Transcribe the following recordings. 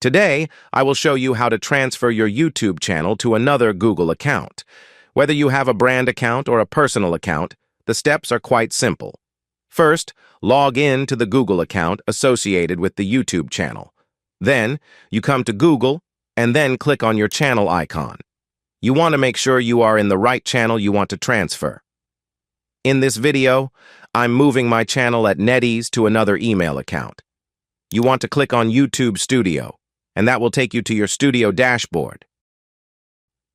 Today, I will show you how to transfer your YouTube channel to another Google account. Whether you have a brand account or a personal account, the steps are quite simple. First, log in to the Google account associated with the YouTube channel. Then, you come to Google and then click on your channel icon. You want to make sure you are in the right channel you want to transfer. In this video, I'm moving my channel at NetEase to another email account. You want to click on YouTube Studio, and that will take you to your Studio dashboard.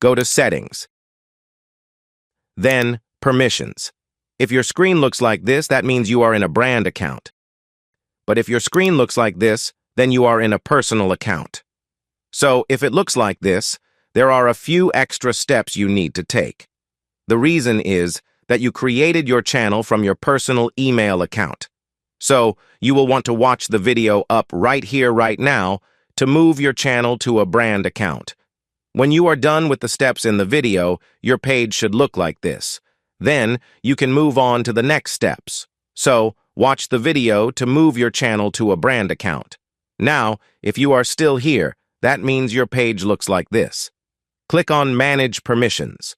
Go to Settings. Then, Permissions. If your screen looks like this, that means you are in a brand account. But if your screen looks like this, then you are in a personal account. So, if it looks like this, there are a few extra steps you need to take. The reason is that you created your channel from your personal email account. So, you will want to watch the video up right here, right now, to move your channel to a brand account. When you are done with the steps in the video, your page should look like this. Then, you can move on to the next steps. So, watch the video to move your channel to a brand account. Now, if you are still here, that means your page looks like this. Click on Manage Permissions.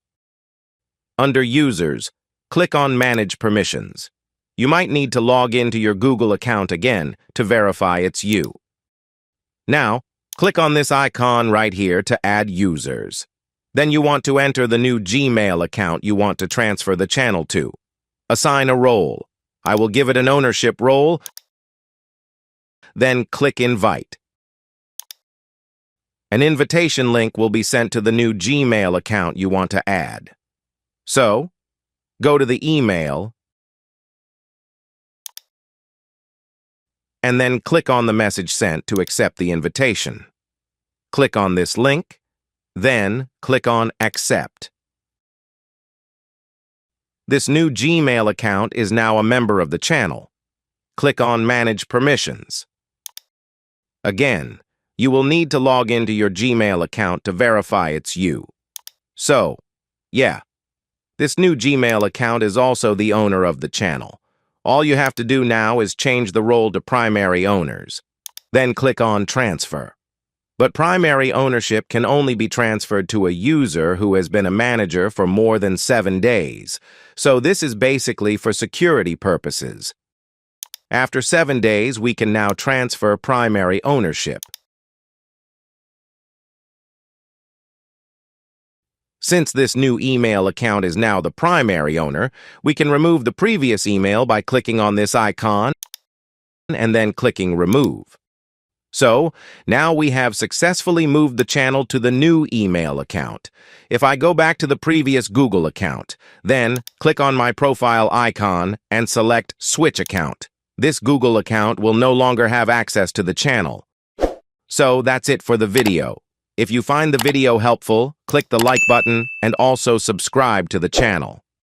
Under Users, click on Manage Permissions. You might need to log into your Google account again to verify it's you. Now, click on this icon right here to add users. Then you want to enter the new Gmail account you want to transfer the channel to. Assign a role. I will give it an ownership role. Then click Invite. An invitation link will be sent to the new Gmail account you want to add. So, go to the email and then click on the message sent to accept the invitation. Click on this link, then click on Accept. This new Gmail account is now a member of the channel. Click on Manage Permissions. Again, you will need to log into your Gmail account to verify it's you. So, yeah, this new Gmail account is also the owner of the channel. All you have to do now is change the role to primary owners. Then click on Transfer. But primary ownership can only be transferred to a user who has been a manager for more than 7 days. So this is basically for security purposes. After 7 days, we can now transfer primary ownership. Since this new email account is now the primary owner, we can remove the previous email by clicking on this icon and then clicking Remove. So, now we have successfully moved the channel to the new email account. If I go back to the previous Google account, then click on my profile icon and select Switch Account. This Google account will no longer have access to the channel. So, that's it for the video. If you find the video helpful, click the like button and also subscribe to the channel.